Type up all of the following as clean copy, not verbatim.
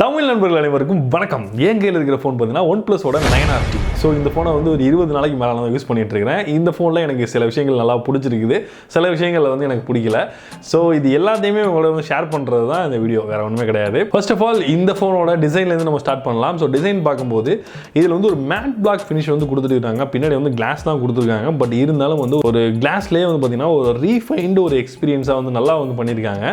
தமிழ் நண்பர்கள் அனைவருக்கும் வணக்கம். என் கையில் இருக்கிற ஃபோன் பார்த்தீங்கன்னா OnePlus 9RT. ஸோ இந்த ஃபோனை வந்து ஒரு 20 நாளைக்கு மேலே நான் யூஸ் பண்ணிட்டு இருக்கிறேன். இந்த ஃபோனில் எனக்கு சில விஷயங்கள் நல்லா பிடிச்சிருக்குது, சில விஷயங்கள் வந்து எனக்கு பிடிக்கல. ஸோ இது எல்லாத்தையுமே உங்களோட வந்து ஷேர் பண்ணுறது தான் இந்த வீடியோ, வேறு ஒன்றுமே கிடையாது. ஃபர்ஸ்ட் ஆஃப் ஆல் இந்த ஃபோனோட டிசைன்லேருந்து நம்ம ஸ்டார்ட் பண்ணலாம். ஸோ டிசைன் பார்க்கும்போது இதில் வந்து ஒரு மேட் பிளாக் ஃபினிஷ் வந்து கொடுத்துருக்காங்க. பின்னாடி வந்து கிளாஸ் தான் கொடுத்துருக்காங்க. பட் இருந்தாலும் வந்து ஒரு கிளாஸ்லேயே வந்து பார்த்தீங்கன்னா ஒரு ரீஃபைன்டு ஒரு எக்ஸ்பீரியன்ஸாக வந்து நல்லா வந்து பண்ணியிருக்காங்க.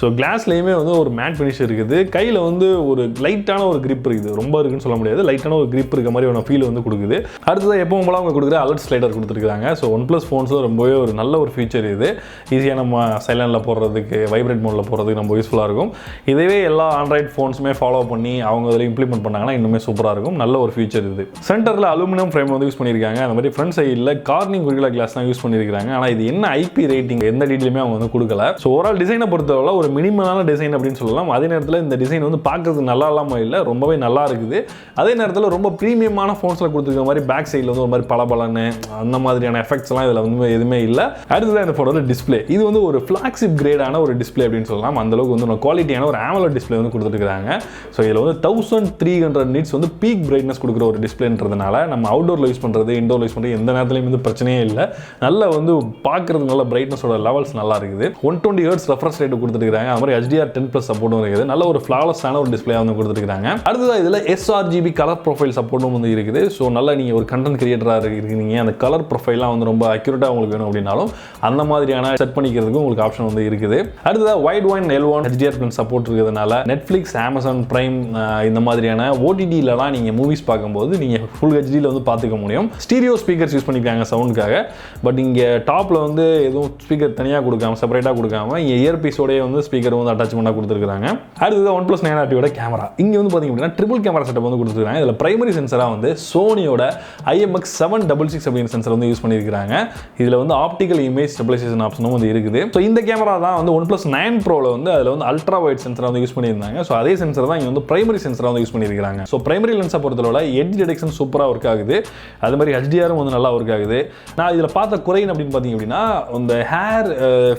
ஸோ கிளாஸ்லேயுமே வந்து ஒரு மேட் ஃபினிஷ் இருக்குது. கையில் வந்து ஒரு லைட்டான ஒரு கிரிப் இருக்குது, ரொம்ப இருக்குன்னு சொல்ல முடியாது, லைட்டான ஒரு கிரிப் இருக்க மாதிரி ஒரு ஃபீல் வந்து கொடுக்குது. அடுத்தது எப்பவும் போல அவங்க கொடுக்குற அலர்ட் ஸ்லைடர் கொடுத்துருக்காங்க. ஸோ OnePlus ஃபோன்ஸில் ரொம்பவே ஒரு நல்ல ஒரு ஃபீச்சர் இது. ஈஸியாக நம்ம சைலண்டில் போடுறதுக்கு, வைப்ரேட் மோடில் போடுறதுக்கு ரொம்ப யூஸ்ஃபுல்லாக இருக்கும். இதுவே எல்லா ஆண்ட்ராய்ட் ஃபோன்ஸுமே ஃபாலோ பண்ணி அவங்க அதில் இம்ப்ளிமெண்ட் பண்ணாங்கன்னா இன்னுமே சூப்பராக இருக்கும். நல்ல ஒரு ஃபீச்சர் இது. சென்டரில் அலுமினியம் ஃப்ரேம் வந்து யூஸ் பண்ணியிருக்காங்க. அந்த மாதிரி ஃப்ரண்ட் சைடில் கார்னிங் குறிகளா கிளாஸ் தான் யூஸ் பண்ணியிருக்காங்க. ஆனால் இது என்ன ஐபி ரேட்டிங் எந்த டீட்டெயிலுமே அவங்க வந்து கொடுக்கல. ஸோ ஓவரால் டிசைனை பொறுத்தவரை ஒரு மினிமலான டிசைன் அப்படின்னு சொல்லலாம். அதே நேரத்தில் இந்த டிசைன் வந்து பார்க்கறதுக்கு நல்லா இல்லாமல் இல்லை, ரொம்பவே நல்லா இருக்குது. அதே நேரத்தில் ரொம்ப ப்ரீமியமான ஃபோன்ஸில் கொடுத்துருக்க மாதிரி பேக் சைடில் வந்து ஒரு மாதிரி பளபளன்னு அந்த மாதிரியான எஃபெக்ட்ஸ்லாம் இதில் வந்து எதுவுமே இல்லை. அடுத்ததான் இந்த ஃபோனோட டிஸ்பிளே. இது வந்து ஒரு ஃப்ளாக்ஷிப் கிரேடான ஒரு டிஸ்பிளே அப்படின்னு சொல்லலாம். அந்தளவுக்கு வந்து குவாலிட்டியான ஒரு AMOLED டிஸ்பிளே வந்து கொடுத்துருக்காங்க. ஸோ இதில் வந்து 1300 நிட்ஸ் வந்து பீக் பிரைட்னஸ் கொடுக்குற ஒரு டிஸ்பிளேன்றதுனால நம்ம அவுட்டோரில் யூஸ் பண்ணுறது, இண்டோரில் யூஸ் பண்ணுறது எந்த நேரத்துலையும் வந்து பிரச்சனையே இல்லை. நல்ல வந்து பார்க்குறது நல்ல பிரைட்னஸோட லெவல்ஸ் நல்லா இருக்குது. 120 Hz ரெஃப்ரெஷ் ரேட் கொடுத்துருக்காங்க. அது மாதிரி HDR10+ சப்போர்ட்டும் இருக்குது. நல்ல ஒரு ஃப்ளாலஸான ஒரு டிஸ்பிளே வந்து கொடுத்துருக்காங்க. அடுத்ததாக இதில் sRGB கலர் ப்ரொஃபைல் சப்போர்ட்டும் வந்து இருக்குது. ஸோ நல்லா நீங்கள் ஒரு கண்டென்ட் கிரியேட்டராக இருக்கீங்க, அந்த கலர் ப்ரொஃபைலாம் வந்து ரொம்ப அக்யூரேட்டாக உங்களுக்கு வேணும் அப்படின்னாலும் அந்த மாதிரியான செட் பண்ணிக்கிறதுக்கு உங்களுக்கு ஆப்ஷன் வந்து இருக்குது. அடுத்ததாக Widevine L1 HDR+ support இருக்கிறதுனால நெட்ஃப்ளிக்ஸ், Amazon Prime இந்த மாதிரியான OTTலலாம் நீங்கள் மூவிஸ் பார்க்கும்போது நீங்கள் ஃபுல் ஹெச்டியில் வந்து பார்த்துக்க முடியும். ஸ்டீரியோ ஸ்பீக்கர்ஸ் யூஸ் பண்ணியிருக்காங்க சவுண்டுக்காக. பட் இங்கே டாப்பில் வந்து எதுவும் ஸ்பீக்கர் தனியாக கொடுக்காம, செப்பரேட்டாக கொடுக்காம இங்கே இயர்பீஸோடய வந்து ஸ்பீக்கர் வந்து அட்டாச்மெண்ட்டாக கொடுத்துருக்காங்க. அடுத்தது OnePlus 9RTயோட கேமரா. இங்கே வந்து பார்த்தீங்க அப்படின்னா ட்ரிபிள் கேமரா செட்டப் வந்து கொடுத்துருக்காங்க. இதில் பிரைமரி சென்சராக வந்து சோனியோட IMX766 அப்படின்னு சென்சர் வந்து யூஸ் பண்ணியிருக்காங்க. இதில் வந்து ஆப்டிக்கல் இமேஜ் ஸ்டெபிலைசேஷன் ஆப்ஷனும் வந்து இருக்குது. ஸோ இந்த கேமரா தான் வந்து OnePlus 9 Proல வந்து அதில் வந்து அல்ட்ரா வைட் சென்சராக வந்து யூஸ் பண்ணியிருந்தாங்க. ஸோ அதே சென்சர் தான் இங்கே வந்து பிரைமரி சென்சராக வந்து யூஸ் பண்ணியிருக்காங்க. ஸோ பிரைமரி லென்ஸை பொறுத்தவரை எட்ஜ் டிடெக்ஷன் சூப்பராக ஒர்க் ஆகுது. அது மாதிரி HDRம் வந்து நல்லா ஒர்க் ஆகுது. நான் இதில் பார்த்த குறைன்னு அப்படின்னு பார்த்தீங்க அப்படின்னா இந்த ஹேர்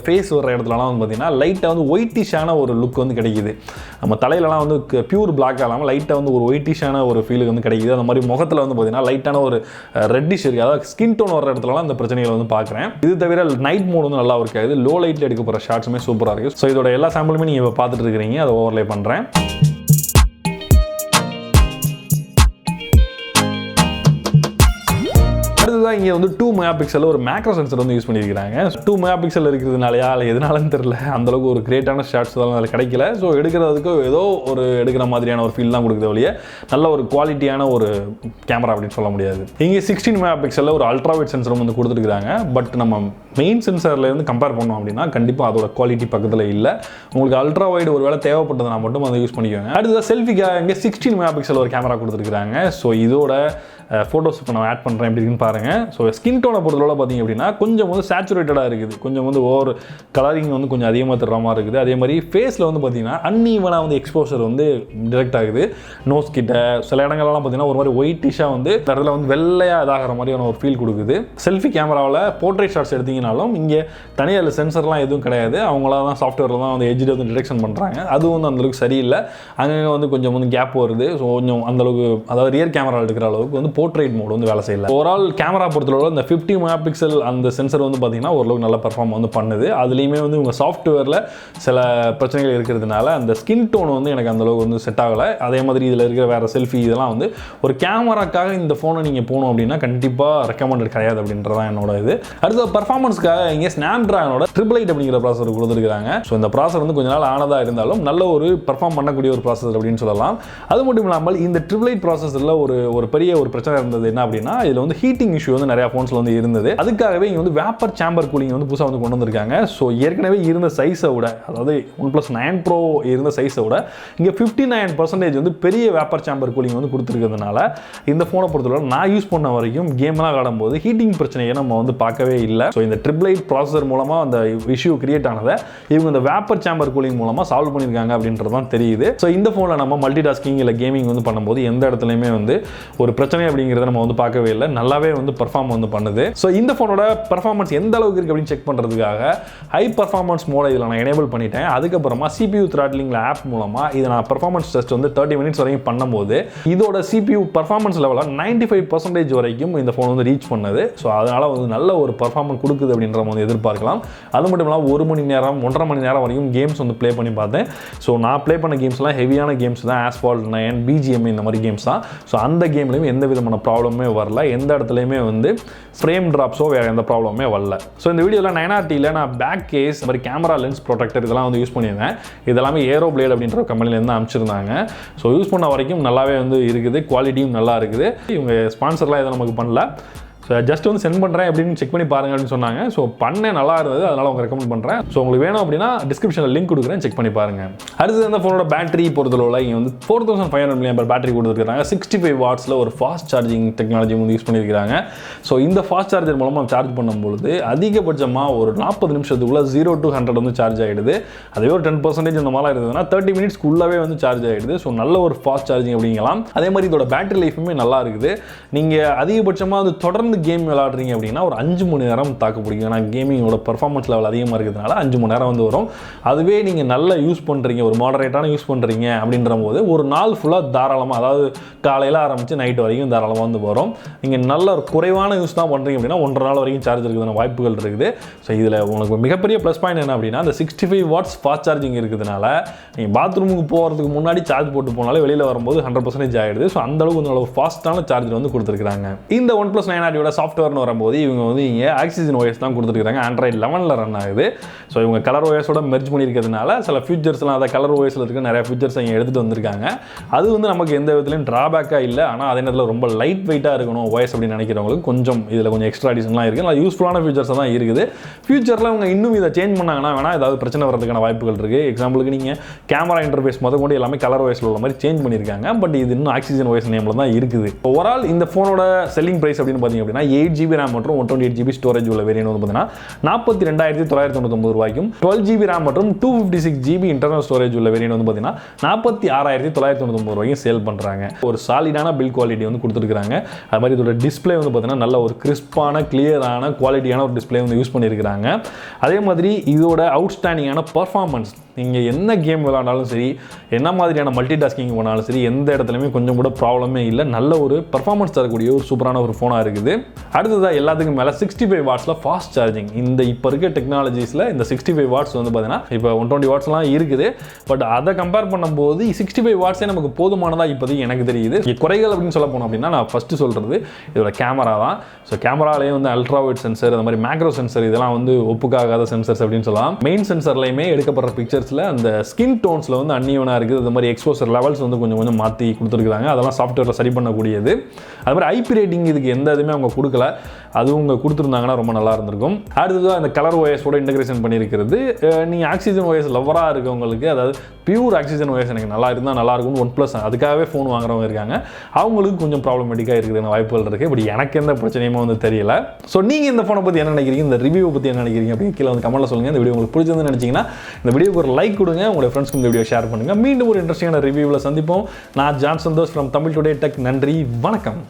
ஃபேஸ் வர இடத்துலலாம் வந்து பார்த்தீங்கன்னா லைட்டாக வந்து ஒயிட்டிஷான ஒரு லுக் வந்து கிடைக்குது. நம்ம தலையிலலாம் வந்து பியூர் பிளாக் ஆகாமல் லைட்டாக வந்து ஒரு ஒயிட்டிஷான ஒரு ஃபீலுக்கு வந்து கிடைக்குது. அந்த மாதிரி முகத்தில் வந்து பார்த்தீங்கன்னா லைட்டான ஒரு ரெட்டிஷ் இருக்குது. அதாவது ஸ்கின் டோன் வர இடத்துலலாம் இந்த பிரச்சனைகளை வந்து பார்க்குறேன். இது தவிர நைட் மோட் வந்து நல்லா ஒர்க் ஆகுது. லோ லைட்டில் எடுக்க போகிற ஷார்ட்ஸுமே சூப்பராக இருக்குது. ஸோ இதோட எல்லா சாம்பிளுமே நீங்கள் இப்போ பார்த்துட்டு இருக்கிறீங்க, அதை ஓவர்லே பண்ணுறேன். அடுத்ததான் இங்கே வந்து 2 MP ஒரு மேக்ரோ சென்சர் வந்து யூஸ் பண்ணியிருக்காங்க. 2 MP இருக்கிறதுனாலயா இல்லை எதனாலன்னு தெரியல, அந்தளவுக்கு ஒரு கிரேட்டான ஷாட்ஸ் தான் அதில் கிடைக்கல. ஸோ எடுக்கிறதுக்கு ஏதோ ஒரு எடுக்கிற மாதிரியான ஒரு ஃபீல் தான் கொடுக்குது வழியே. நல்ல ஒரு குவாலிட்டியான ஒரு கேமரா அப்படின்னு சொல்ல முடியாது. இங்கே 16 MP ஒரு அல்ட்ரா வைட் சென்சரும் வந்து கொடுத்துருக்காங்க. பட் நம்ம மெயின் சென்சரில் இருந்து கம்பேர் பண்ணோம் அப்படின்னா கண்டிப்பாக அதோட குவாலிட்டி பக்கத்தில் இல்லை. உங்களுக்கு அல்ட்ரா வைடு ஒரு வேளை தேவைப்பட்டதுனா மட்டும் அதை யூஸ் பண்ணிக்கோங்க. அடுத்தது செல்ஃபிக்காக இங்கே 16 MP ஒரு கேமரா கொடுத்துருக்காங்க. ஸோ இதோட ஃபோட்டோஸ் இப்போ நான் ஆட் பண்ணுறேன் எப்படி இருக்குன்னு பாருங்கள். ஸோ ஸ்கின் டோனை பொறுத்தளவு பார்த்தீங்க அப்படின்னா கொஞ்சம் வந்து சேச்சுரேட்டடாக இருக்குது. கொஞ்சம் வந்து ஓவர் கலரிங் வந்து கொஞ்சம் அதிகமாக தர்ற மாதிரி இருக்குது. அதே மாதிரி ஃபேஸில் வந்து பார்த்தீங்கன்னா அன்ஈவனாக வந்து எக்ஸ்போசர் வந்து டிரெக்ட் ஆகுது. நோஸ் கிட்ட சில இடங்கள்லாம் பார்த்தீங்கன்னா ஒரு மாதிரி ஒயிட்டிஷாக வந்து இடத்துல வந்து வெள்ளையாக இதாகிற மாதிரியான ஒரு ஃபீல் கொடுக்குது. செல்ஃபி கேமராவில் போர்ட்ரேட் ஷாட்ஸ் எடுத்தீங்கனாலும் இங்கே தனியாக சென்சர்லாம் எதுவும் கிடையாது. அவங்களா தான் சாஃப்ட்வேரில் தான் வந்து எட்ஜில் வந்து டிடெக்ஷன் பண்ணுறாங்க. அதுவும் வந்து அந்தளவுக்கு சரியில்லை. அங்கங்கே வந்து கொஞ்சம் வந்து கேப் வருது. ஸோ கொஞ்சம் அந்தளவுக்கு அதாவது ரியர் கேமரா எடுக்கிற அளவுக்கு வந்து போர்ட்ரேட் மோட் வந்து வேலை செய்யல. ஓவரால் கேமரா பொறுத்தளவு இந்த 50 MP அந்த சென்சர் வந்து பார்த்தீங்கன்னா ஓரளவுக்கு நல்ல பெர்ஃபார்ம் வந்து பண்ணுது. அதுலேயுமே வந்து உங்கள் சாஃப்ட்வேரில் சில பிரச்சனைகள் இருக்கிறதுனால அந்த ஸ்கின் டோன் வந்து எனக்கு அந்தளவுக்கு வந்து செட் ஆகலை. அதே மாதிரி இதில் இருக்கிற வேறு செல்ஃபி இதெல்லாம் வந்து ஒரு கேமராக்காக இந்த ஃபோனை நீங்கள் போகணும் அப்படின்னா கண்டிப்பாக ரெக்கமெண்டட் கிடையாது அப்படின்றதான் என்னோட இது. அடுத்த பர்ஃபார்மன்ஸ்க்காக இங்கே ஸ்னாப்டிராகனோட 888 அப்படிங்கிற ப்ராசஸர் கொடுத்துருக்காங்க. ஸோ இந்த ப்ராசஸர் வந்து கொஞ்ச நாள் ஆனதாக இருந்தாலும் நல்ல ஒரு பர்ஃபார்ம் பண்ணக்கூடிய ஒரு ப்ராசஸர் அப்படின்னு சொல்லலாம். அது மட்டும் இல்லாமல் இந்த 888 ப்ராசஸரில் ஒரு பெரிய ஒரு பிரச்சனை இருந்தது என்ன அப்படின்னா இதில் வந்து ஹீட்டிங் இஷ்யூ வந்து நிறைய ஃபோன்ஸில் வந்து இருந்தது. அதுக்காகவே இங்கே வந்து வேப்பர் சேம்பர் கூலிங் வந்து புதுசாக வந்து கொண்டு வந்திருக்காங்க. ஸோ ஏற்கனவே இருந்த சைஸை விட, அதாவது OnePlus 9 Pro இருந்த சைஸை விட இங்கே 59% வந்து பெரிய வேப்பர் சேம்பர் கூலிங் வந்து கொடுத்துருக்கிறதுனால இந்த ஃபோனை பொறுத்தவரை நான் யூஸ் பண்ண வரைக்கும் கேம்லாம் விளையாடும்போது ஹீட்டிங் பிரச்சனையை நம்ம வந்து பார்க்கவே இல்லை. ஸோ இந்த 888 ப்ராசஸர் மூலமாக அந்த இஷ்யூ கிரியேட் ஆனதை இவங்க இந்த வேப்பர் சேம்பர் கூலிங் மூலமாக சால்வ் பண்ணியிருக்காங்க அப்படின்றது தான் தெரியுது. ஸோ இந்த ஃபோனில் நம்ம மல்டி டாஸ்கிங் இல்லை கேமிங் வந்து பண்ணும்போது எந்த இடத்துலையுமே வந்து ஒரு பிரச்சனை அப்படிங்கிறத நம்ம வந்து பார்க்கவே இல்லை. நல்லாவே வந்து பெர்ஃபார்ம் வந்து பண்ணுது. ஸோ இந்த ஃபோனோட பெர்ஃபார்மன்ஸ் எந்த அளவுக்கு இருக்குது அப்படின்னு செக் பண்ணுறதுக்காக ஹை பர்ஃபார்மன்ஸ் மோட இதில் நான் எனேபிள் பண்ணிட்டேன். அதுக்கப்புறமா CPU த்ராட்லிங்கில் ஆப் மூலமாக இதை நான் பெர்ஃபார்மன்ஸ் டெஸ்ட் வந்து 30 மினிட்ஸ் வரைக்கும் பண்ணும்போது இதோட CPU பர்ஃபார்மன்ஸ் லெவலில் 95% வரைக்கும் இந்த ஃபோன் வந்து ரீச் பண்ணுது. ஸோ அதனால் வந்து நல்ல ஒரு பர்ஃபார்மன்ஸ் கொடுக்குது அப்படின்ற வந்து எதிர்பார்க்கலாம். அது மட்டும் இல்லாமல் 1 மணி நேரம் 1.5 மணி நேரம் வரைக்கும் கேம்ஸ் வந்து ப்ளே பண்ணி பார்த்தேன். ஸோ நான் ப்ளே பண்ண கேம்ஸ்லாம் ஹெவியான கேம்ஸ் தான், ஆஸ்பால்ட் 9, BGM இந்த மாதிரி கேம்ஸ் தான். ஸோ அந்த கேம்லையும் எந்த விதமான ப்ராப்ளமே வரல, எந்த இடத்துலையுமே வந்து ஃப்ரேம் ட்ராப்ஸோ வேறு எந்த ப்ராப்ளமே வரல. ஸோ இந்த வீடியோவில் 9RTயில் நான் பேக் கேஸ் மாதிரி கேமரா லென்ஸ் ப்ரொடெக்டர் இதெல்லாம் வந்து யூஸ் பண்ணியிருந்தேன். இதெல்லாமே ஏரோ பிளேட் அப்படின்ற கம்பெனிலேருந்து அனுப்பிச்சிருந்தாங்க. ஸோ யூஸ் பண்ண வரைக்கும் நல்லாவே வந்து இருக்குது, குவாலிட்டியும் நல்லா இருக்குது. இவங்க ஸ்பான்சர்லாம் எதுவும் நமக்கு பண்ணல. ஸோ ஜஸ்ட் வந்து சென்ட் பண்ணுறேன் அப்படின்னு செக் பண்ணி பாருங்க அப்படின்னு சொன்னாங்க. ஸோ பண்ணேன், நல்லா இருந்தது, அதனால் அவங்க ரெக்கமெண்ட் பண்ணுறேன். ஸோ உங்களுக்கு வேணும் அப்படின்னா டிஸ்கிரிப்ஷனில் லிங்க் கொடுக்குறேன், செக் பண்ணி பாருங்கள். அடுத்து இந்த ஃபோனோட பேட்டரி பொறுத்தளவில் இங்கே வந்து 4500 mAh பேட்டரி கொடுத்துருக்காங்க. 65 வாட்ஸில் ஒரு ஃபாஸ்ட் சார்ஜிங் டெக்னாலஜி வந்து யூஸ் பண்ணியிருக்காங்க. ஸோ இந்த ஃபாஸ்ட் சார்ஜர் மூலமாக சார்ஜ் பண்ணும்பொழுது அதிகபட்சமாக ஒரு 40 நிமிஷத்துக்குள்ளே 0 to 100 வந்து சார்ஜ் ஆகிடுது. அதுவே ஒரு 10% இந்த மாதிரிலாம் இருந்ததுன்னா 30 மினிட்ஸ்க்குள்ளவே வந்து சார்ஜ் ஆகிடுது. ஸோ நல்ல ஒரு ஃபாஸ்ட் சார்ஜிங் அப்படிங்கலாம். அதே மாதிரி இதோட பேட்டரி லைஃபுமே நல்லா இருக்குது. நீங்கள் அதிகபட்சமாக வந்து தொடர்ந்து கேம் விளையாடுறீங்க அப்படின்னா ஒரு 5 மணி நேரம் தாக்கு பிடிக்கும். ஏன்னா கேமிங்கோட பர்ஃபார்மன்ஸ் லெவல் அதிகமாக இருக்கிறதுனால 5 மணி நேரம் வந்து வரும். அதுவே நீங்கள் நல்லா யூஸ் பண்ணுறீங்க, ஒரு மாடரேட்டான யூஸ் பண்ணுறீங்க அப்படின்ற போது ஒரு நாள் ஃபுல்லாக தாராளமாக, அதாவது காலையில் ஆரம்பித்து நைட் வரைக்கும் தாராளமாக வந்து வரும். நீங்கள் நல்ல ஒரு குறைவான யூஸ் தான் பண்ணுறீங்க அப்படின்னா 1.5 நாள் வரைக்கும் சார்ஜ் இருக்கிறதுன வாய்ப்புகள் இருக்குது. ஸோ இதில் உங்களுக்கு மிகப்பெரிய ப்ளஸ் பாயிண்ட் என்ன அப்படின்னா இந்த 65 வாட்ஸ் ஃபாஸ்ட் சார்ஜிங் இருக்கிறதுனால நீங்கள் பாத்ரூமுக்கு போகிறதுக்கு முன்னாடி சார்ஜ் போட்டு போனாலே வெளியில் வரும்போது 100% ஆகிடுது. ஸோ அந்தளவுக்கு நல்ல ஃபாஸ்ட்டான சார்ஜர் வந்து கொடுத்துருக்காங்க. இந்த OnePlus 9RTயோட சாஃப்ட்வேர்னு வரும்போது இவங்க வந்து இங்கே ஆக்சிஜன் OS தான் கொடுத்துருக்காங்க. Android 11ல் ரன் ஆகுது. ஸோ இவங்க கலர் OSோட மெர்ஜ் பண்ணியிருக்கிறதுனால சில ஃபியூச்சர்ஸ்லாம் அதை கலர் OSல இருக்க நிறைய ஃபியூச்சர்ஸ் இங்கே எடுத்துகிட்டு வந்திருக்காங்க. அது வந்து நமக்கு எந்த விதத்துலையும் ட்ராபேக்காக இல்லை. ஆனால் அதே நேரத்தில் ரொம்ப லைட் வெயிட்டாக இருக்கணும் OS அப்படின்னு நினைக்கிறவங்களுக்கு கொஞ்சம் இதில் கொஞ்சம் எக்ஸ்ட்ரா அடிஷன்லாம் இருக்குது. நல்லா யூஸ்ஃபுல்லான ஃபியூச்சர்ஸ் தான் இருக்குது. ஃபியூச்சரில் அவங்க இன்னும் இதை சேஞ்ச் பண்ணாங்கன்னா வேணால் ஏதாவது பிரச்சனை வரதுக்கான வாய்ப்புகள் இருக்குது. எக்ஸாம்பிளுக்கு நீங்கள் கேமரா இன்டர்ஃபேஸ் முதற்கொண்டு எல்லாமே கலர் OSல உள்ள மாதிரி சேஞ்ச் பண்ணியிருக்காங்க. பட் இது இன்னும் ஆக்சிஜன் OS நேமில் தான் இருக்குது. ஓவரால் இந்த ஃபோனோட செல்லிங் ப்ரைஸ் அப்படின்னு பார்த்தீங்க அப்படின்னா 8GB RAM மற்றும் 128GB ஸ்டோரேஜ் உள்ள வேரியன்ட் வந்து பார்த்தீங்கன்னா 42,999 ரூபாய்க்கும், 12GB RAM மற்றும் 256GB இன்டர்னல் ஸ்டோரேஜ் உள்ள வேரியன்ட் வந்து பார்த்தீங்கன்னா 46,999 ரூபாய்க்கும் சேல் பண்ணுறாங்க. ஒரு சாலிடான பில்ட் குவாலிட்டி வந்து கொடுத்துருக்காங்க. அது மாதிரி இதோட டிஸ்பிளே வந்து பார்த்தீங்கன்னா நல்ல ஒரு கிறிஸ்பான கிளியரான குவாலிட்டியான ஒரு டிஸ்பிளே வந்து யூஸ் பண்ணியிருக்கிறாங்க. அதே மாதிரி இதோட அவுட்ஸ்டாண்டிங்கான பர்ஃபார்மன்ஸ், நீங்கள் என்ன கேம் விளையாண்டாலும் சரி, என்ன மாதிரியான மல்டி டாஸ்கிங் பண்ணாலும் சரி, எந்த இடத்துலையுமே கொஞ்சம் கூட ப்ராப்ளமே இல்லை. நல்ல ஒரு பர்ஃபார்மன்ஸ் தரக்கூடிய ஒரு சூப்பரான ஒரு ஃபோனாக இருக்குது. அடுத்ததாக எல்லாத்துக்கும் மேலே 65 வாட்ஸில் ஃபாஸ்ட் சார்ஜிங். இந்த இப்போ இருக்க டெக்னாலஜிஸில் இந்த 65 வாட்ஸ் வந்து பார்த்தீங்கன்னா இப்போ 120 வாட்ஸ்லாம் இருக்குது. பட் அதை கம்பேர் பண்ணும்போது 65 வாட்ஸே நமக்கு போதுமானதாக இப்போதைக்கு எனக்கு தெரியுது. குறைகள் அப்படின்னு சொல்ல போனோம் அப்படின்னா நான் ஃபஸ்ட்டு சொல்கிறது இதோட கேமரா தான். ஸோ கேமராலேயே வந்து அல்ட்ராவைட் சென்சர், அந்த மாதிரி மேக்ரோ சென்சர் இதெல்லாம் வந்து ஒப்புக்காகாத சென்சர்ஸ் அப்படின்னு சொல்லலாம். மெயின் சென்சர்லையுமே எடுக்கப்படுற பிக்சர்ஸில் அந்த ஸ்கின் டோன்ஸில் வந்து அன்னியவனாக இருக்குது. அது மாதிரி எக்ஸ்போசர் லெவல்ஸ் வந்து கொஞ்சம் கொஞ்சம் மாற்றி கொடுத்துருக்காங்க. அதெல்லாம் சாஃப்ட்வேரில் சரி பண்ணக்கூடியது. அது மாதிரி IP ரேட்டிங் இதுக்கு எந்த இதுவுமே அவங்க கொடுக்கல. அதுவும் அவங்க கொடுத்துருந்தாங்கன்னா ரொம்ப நல்லா இருந்திருக்கும். அடுத்ததாக அந்த கலர் OSோட இன்டகிரேஷன் பண்ணியிருக்கிறது. நீங்கள் ஆக்சிஜன் OS லவராக இருக்கவங்களுக்கு, அதாவது பியூர் ஆக்சிஜன் OS எனக்கு நல்லா இருந்தால் நல்லாயிருக்கும் OnePlus அதுக்காகவே ஃபோன் வாங்குறவங்க இருக்காங்க. அவங்களுக்கு கொஞ்சம் ப்ராப்ளமேட்டிக்காக இருக்குதுன்னு வாய்ப்புகள் இருக்குது. பட் எனக்கு எந்த பிரச்சனையுமே வந்து தெரியல. ஸோ நீங்கள் இந்த ஃபோனை பற்றி என்ன நினைக்கிறீங்க, இந்த ரிவ்யூ பற்றி என்ன நினைக்கிறீங்க அப்படின்னு கீழே வந்து கமெண்ட்டில் சொல்லுங்கள். இந்த வீடியோ உங்களுக்கு பிடிச்சிருந்து நினச்சிங்கன்னா இந்த வீடியோக்கு ஒரு லைக் கொடுங்க, உங்களுடைய ஃப்ரெண்ட்ஸ்க்கு இந்த வீடியோ ஷேர் பண்ணுங்கள். மீண்டும் ஒரு இன்ட்ரெஸ்டிங்கான ரிவ்யூவில் சந்திப்போம். நான் ஜான்சன் தோஷ் ஃப்ரம் தமிழ் டுடே டெக். நன்றி, வணக்கம்.